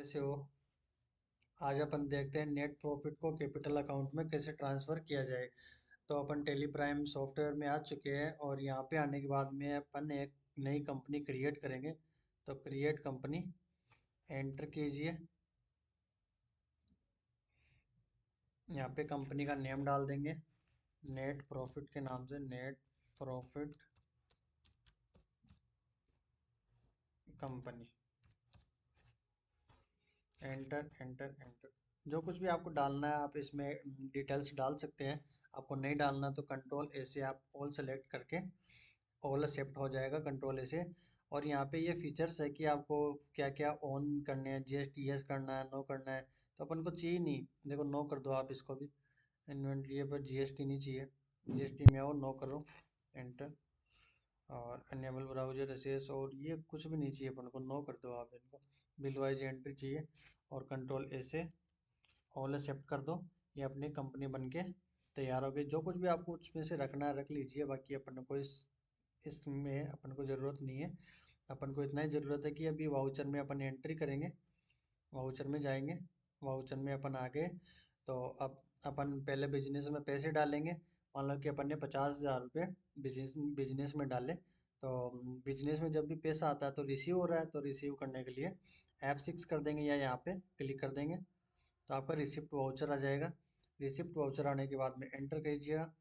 कैसे हो? आज अपन देखते हैं नेट प्रॉफिट को कैपिटल अकाउंट में कैसे ट्रांसफर किया जाए। तो अपन टेली प्राइम सॉफ्टवेयर में आ चुके हैं और यहाँ पे आने के बाद में अपन एक नई कंपनी क्रिएट करेंगे। तो क्रिएट कंपनी एंटर कीजिए। यहाँ पे कंपनी का नेम डाल देंगे नेट प्रॉफिट के नाम से, net profit company. Enter enter enter. जो कुछ भी आपको डालना है आप इसमें डिटेल्स डाल सकते हैं। आपको नहीं डालना तो कंट्रोल ए से आप ऑल सेलेक्ट करके ऑल एक्सेप्ट हो जाएगा कंट्रोल ए से। और यहाँ पे ये फीचर्स है कि आपको क्या क्या ऑन करने हैं, जीएसटी यस करना है, नो करना है। तो अपन को चाहिए नहीं, देखो नो कर दो आप इसको भी। इन्वेंट्री पर जीएसटी नहीं चाहिए, जीएसटी में आओ, नो करो, एंटर। और अनेबल ब्राउजर एसेस और ये कुछ भी नहीं चाहिए अपन को, नो कर दो आप इनको। बिल वाइज एंट्री चाहिए और कंट्रोल ए से ऑल एक्सेप्ट कर दो। ये अपनी कंपनी बन के तैयार हो गई। जो कुछ भी आपको उसमें से रखना है रख लीजिए, बाकी अपन को इसमें अपन को ज़रूरत नहीं है। अपन को इतना ही ज़रूरत है कि अभी वाउचर में अपन एंट्री करेंगे, वाउचर में जाएंगे, वाउचर में अपन आ गए। तो अब अपन पहले बिजनेस में पैसे डालेंगे। मान लो कि अपन ने 50,000 रुपये बिजनेस बिजनेस में डाले। तो बिजनेस में जब भी पैसा आता है तो रिसीव हो रहा है, तो रिसीव करने के लिए F6 कर देंगे या यहाँ पे क्लिक कर देंगे। तो आपका रिसिप्ट वाउचर आ जाएगा। रिसिप्ट वाउचर आने के बाद में एंटर कीजिएगा।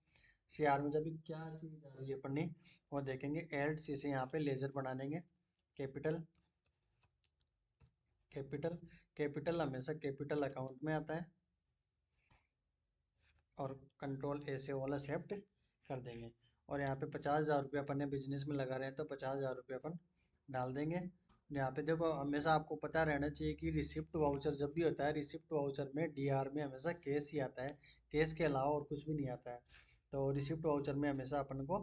सीआर में जब भी क्या चीज़ आ रही है अपनी वो देखेंगे। एल्ट सी से यहाँ पे लेजर बना देंगे कैपिटल। कैपिटल कैपिटल हमेशा कैपिटल अकाउंट में आता है और कंट्रोल ए से वाला शिफ्ट कर देंगे। और यहाँ पे 50,000 रुपये अपन ने बिजनेस में लगा रहे हैं तो 50,000 रुपये अपन डाल देंगे। यहाँ पे देखो हमेशा आपको पता रहना चाहिए कि रिसिप्ट वाउचर जब भी होता है, रिसिप्ट वाउचर में डीआर में हमेशा कैश ही आता है, कैश के अलावा और कुछ भी नहीं आता है। तो रिसिप्ट वाउचर में हमेशा अपन को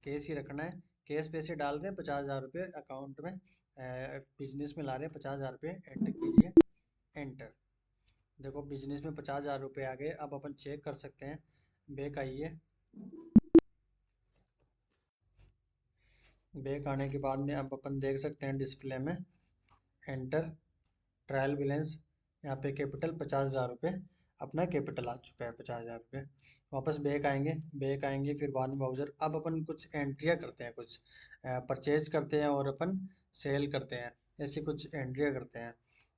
कैश ही रखना है। कैश पैसे डाल रहे हैं 50,000 रुपये अकाउंट में, बिजनेस में ला रहे हैं 50,000 रुपये, एंटर कीजिए, एंटर। देखो बिजनेस में 50,000 रुपये आ गए। अब अपन चेक कर सकते हैं, बैक आइए। बैक आने के बाद में अब अपन देख सकते हैं डिस्प्ले में एंटर ट्रायल बैलेंस। यहाँ पे कैपिटल 50,000 रुपये अपना कैपिटल आ चुका है, 50,000 रुपये। वापस बैक आएंगे, बैक आएंगे फिर बाद में वाउचर। अब अपन कुछ एंट्रियाँ करते हैं, कुछ परचेज करते हैं और अपन सेल करते हैं, ऐसी कुछ एंट्रियाँ करते हैं।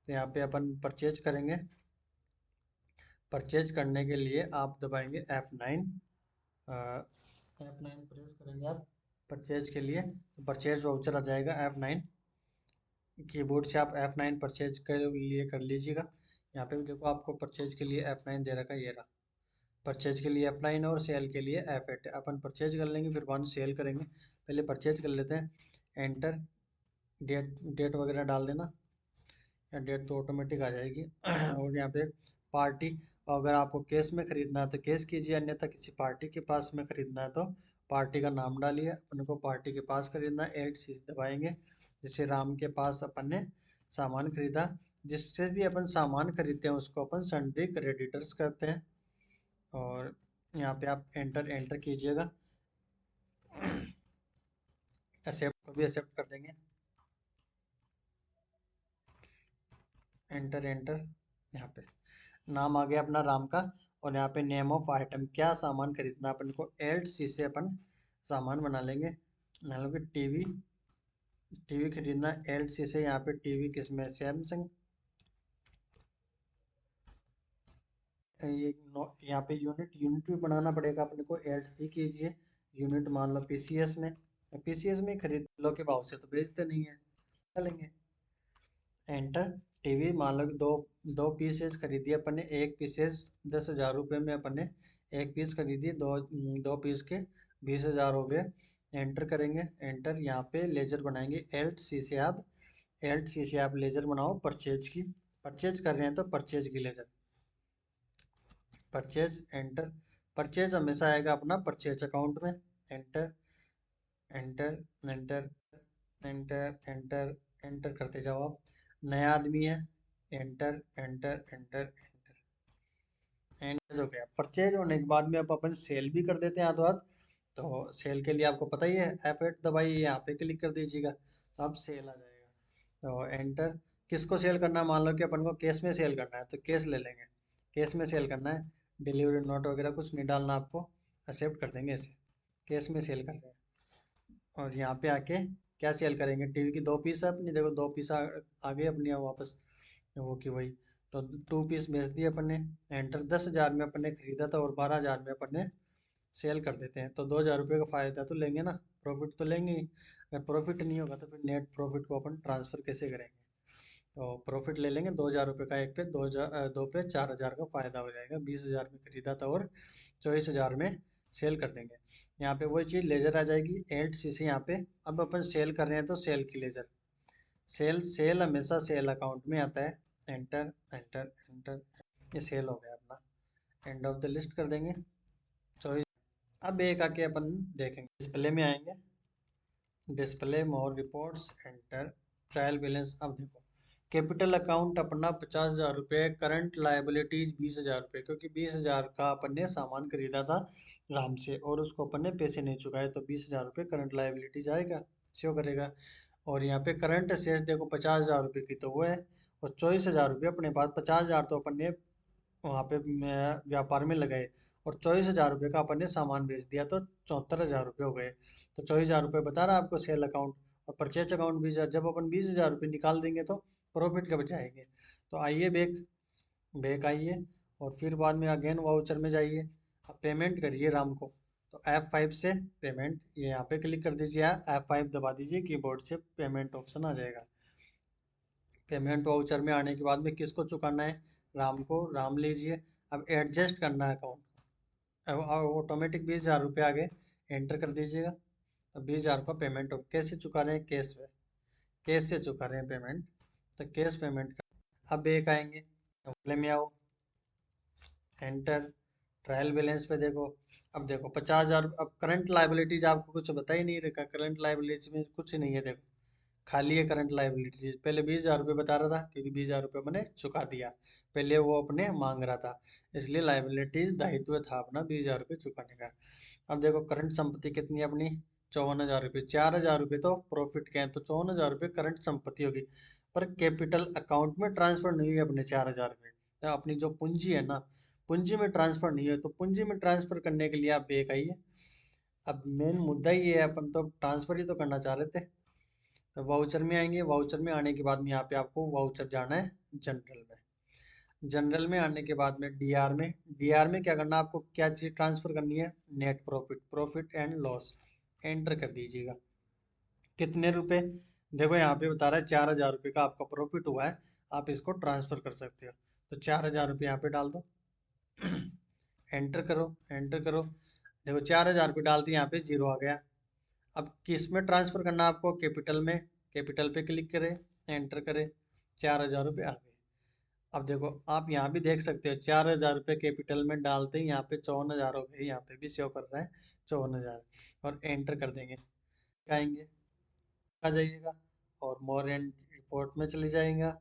तो यहाँ पे अपन परचेज करेंगे। परचेज करने के लिए आप दबाएंगे F9। F9 प्रेस करेंगे आप परचेज के लिए, तो परचेज वाउचर आ जाएगा F9। कीबोर्ड से आप F9 परचेज के लिए कर लीजिएगा। यहाँ पे भी देखो आपको परचेज के लिए F9 दे रखा है, ये रहा। परचेज के लिए F9 और सेल के लिए F8। अपन परचेज कर लेंगे फिर बाद में सेल करेंगे, पहले परचेज कर लेते हैं। एंटर, डेट डेट वगैरह डाल देना, या डेट तो ऑटोमेटिक आ जाएगी। और यहाँ पे पार्टी, अगर आपको कैश में खरीदना है तो कैश कीजिए, अन्यथा किसी पार्टी के पास में खरीदना है तो पार्टी का नाम डालिए। अपन को पार्टी के पास खरीदना है, एड चीज दबाएंगे। जैसे राम के पास अपन ने सामान खरीदा, जिससे भी अपन सामान खरीदते हैं उसको अपन सन्ड्री क्रेडिटर्स करते हैं। और यहाँ पे आप एंटर एंटर कीजिएगा। एक्सेप्ट को भी एक्सेप्ट कर देंगे, एंटर एंटर। यहाँ पे नाम आ गया अपना राम का। और यहाँ पे नेम ऑफ आइटम, क्या सामान खरीदना अपन को, एल्ट सी से अपन सामान बना लेंगे। मान लो कि टीवी, टीवी खरीदना, एल्ट सी से यहाँ पे टीवी किसमें, सैमसंग। यहाँ पे यूनिट यूनिट भी बनाना पड़ेगा अपने को, एल्ट सी कीजिए। यूनिट मान लो पीसीएस में, पीसीएस में खरीद लो के भाव से तो बेचते नहीं है, चलेंगे। एंटर। टीवी मान लो कि दो दो पीसेस खरीदिए अपन ने। एक पीसेस 10,000 रुपये में अपन ने एक पीस खरीदी, दो पीस के 20,000 हो गए। एंटर करेंगे, एंटर। यहाँ पे लेजर बनाएंगे एल्ट सी से आप, एल्ट सी से आप लेजर बनाओ परचेज की। परचेज कर रहे हैं तो परचेज की लेजर, परचेज, एंटर। परचेज हमेशा आएगा अपना परचेज अकाउंट में। Enter enter enter enter enter enter करते जाओ आप। नया आदमी है, enter enter enter enter. Enter हो गया। परचेज होने के बाद में अब अपन सेल भी कर देते हैं हाथों हाथ। तो सेल के लिए आपको पता ही है, F8 दबाइए, यहाँ पे क्लिक कर दीजिएगा तो अब सेल आ जाएगा। तो एंटर, किसको सेल करना है, मान लो कि अपन को केस में सेल करना है तो केस ले लेंगे, केस में सेल करना है, डिलीवरी नोट वगैरह कुछ नहीं डालना आपको, एक्सेप्ट कर देंगे ऐसे, केस में सेल कर रहे हैं। और यहाँ पे आके क्या सेल करेंगे, टीवी की 2 पीस है अपनी, देखो 2 पीस आ गई अपनी अब वापस, वो की वही, तो 2 पीस बेच दिए अपन ने, एंटर, 10,000 में अपन ने खरीदा था और 12,000 में अपन ने सेल कर देते हैं, तो 2,000 रुपये का फ़ायदा तो लेंगे ना, प्रॉफिट तो लेंगे ही। अगर प्रॉफिट नहीं होगा तो फिर नेट प्रॉफिट को अपन ट्रांसफ़र कैसे करेंगे, तो प्रॉफिट ले लेंगे 2,000 रुपये का, एक पे 2 पे 4,000 का फ़ायदा हो जाएगा, 20,000 में खरीदा था और 24,000 में सेल कर देंगे। यहाँ पे वही चीज़ लेजर आ जाएगी, एल्ट सी सी यहाँ पे, अब अपन सेल कर रहे हैं तो सेल की लेजर, सेल सेल हमेशा सेल अकाउंट में आता है, एंटर एंटर एंटर, ये सेल हो गया अपना, एंड ऑफ द लिस्ट कर देंगे 24। अब एक आके अपन देखेंगे, डिस्प्ले में आएंगे, डिस्प्ले मोर रिपोर्ट्स, एंटर, ट्रायल बैलेंस, अब देखो कैपिटल अकाउंट अपना 50,000 रुपये, करंट लाइबिलिटीज 20,000 रुपये, क्योंकि 20,000 का अपन ने सामान खरीदा था राम से और उसको अपन ने पैसे नहीं चुकाए, तो 20,000 रुपये करंट लाइबिलिटीज आएगा, शो करेगा। और यहाँ पे करंट असेट्स देखो 50,000 रुपये की तो वो है, और 24,000 रुपये अपने पास, 50,000 तो अपन ने वहाँ पे व्यापार में लगाए, और 24,000 रुपये का अपन ने सामान बेच दिया, तो 74,000 रुपये हो गए, तो 24,000 रुपये बता रहा है आपको सेल अकाउंट, और परचेज अकाउंट 20,000, जब अपन 20,000 रुपये निकाल देंगे तो प्रॉफिट कब जाएंगे। तो आइए बैक, बैक आइए, और फिर बाद में अगेन वाउचर में जाइए, अब पेमेंट करिए राम को, तो F5 से पेमेंट, ये यहाँ पे क्लिक कर दीजिए, F5 दबा दीजिए, कीबोर्ड से पेमेंट ऑप्शन आ जाएगा। पेमेंट वाउचर में आने के बाद में किसको चुकाना है, राम को, राम लीजिए, अब एडजस्ट करना है अकाउंट, अब ऑटोमेटिक 20,000 रुपये आ गए, एंटर कर दीजिएगा, अब 20,000 का पेमेंट हो, कैसे चुका रहे हैं, कैश में, कैश से चुका रहे हैं पेमेंट, तो कैश पेमेंट कर। अब एक आएंगे, अगले में आओ, एंटर, ट्रायल बैलेंस पे देखो, अब देखो 50,000, अब करंट लाइबिलिटीज आपको कुछ बता ही नहीं रखा, करंट लाइबिलिटीज में कुछ नहीं है, देखो खाली है करंट लाइबिलिटीज, पहले 20,000 रुपये बता रहा था क्योंकि 20,000 रुपये मैंने चुका दिया, पहले वो अपने मांग रहा था, इसलिए लाइबिलिटीज दायित्व था अपना 20,000 रुपये चुकाने का। अब देखो करंट संपत्ति कितनी है अपनी, 54,000 रुपये, 4,000 रुपये तो प्रॉफिट के हैं, तो 54,000 रुपये करंट संपत्ति होगी, पर कैपिटल अकाउंट में ट्रांसफर नहीं हुई अपने 4,000 रुपये, तो अपनी जो पूंजी है ना, पूंजी में ट्रांसफर नहीं हुई, तो पूंजी में ट्रांसफर करने के लिए आप बैक आइए, अब मेन मुद्दा ही है, अपन तो ट्रांसफर ही तो करना चाह रहे थे, तो वाउचर में आएंगे, वाउचर में आने के बाद में यहाँ पे आपको वाउचर जाना है जनरल में, जनरल में आने के बाद में डीआर में, डीआर में क्या करना है आपको, क्या चीज़ ट्रांसफर करनी है, net profit, profit and loss, enter कर दीजिएगा, कितने रुपए, देखो यहाँ पे बता रहा है 4,000 रुपये का आपका प्रॉफिट हुआ है, आप इसको ट्रांसफर कर सकते हो, तो 4,000 रुपये यहाँ पे डाल दो, एंटर करो, एंटर करो, देखो 4,000 रुपये डाल दिए, यहाँ पे जीरो आ गया। अब किस में ट्रांसफर करना है आपको, कैपिटल में, कैपिटल पे क्लिक करें, एंटर करें, 4,000 रुपये आ गए। अब देखो आप यहाँ भी देख सकते हो 4,000 रुपये कैपिटल में डालते ही यहाँ पे 54,000 हो गए, यहाँ पे भी शो कर रहा है 54,000, और एंटर कर देंगे, आएंगे, आ जाइएगा, और मोर एंड रिपोर्ट में चले जाएगा,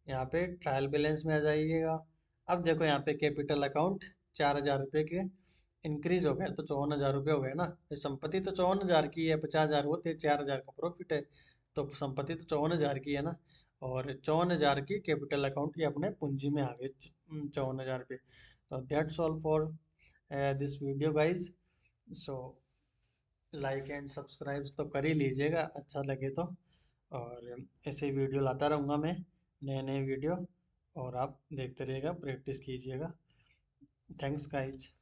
यहाँ पे ट्रायल बैलेंस में आ जाइएगा। अब देखो यहाँ पे कैपिटल अकाउंट 4,000 रुपये के इंक्रीज हो गया, तो 54,000 रुपये हो गए ना, ये संपत्ति तो 54,000 की है, 50,000 होते, 4,000 का प्रॉफिट है, तो संपत्ति तो 54,000 की है ना, और 54,000 की कैपिटल अकाउंट ये अपने पूंजी में आ गए, 54,000 रुपये। तो that's all for this video guys, so like and subscribe तो कर ही लीजिएगा अच्छा लगे तो, और ऐसे वीडियो लाता रहूँगा मैं, नए नए वीडियो, और आप देखते रहिएगा, प्रैक्टिस कीजिएगा। Thanks guys.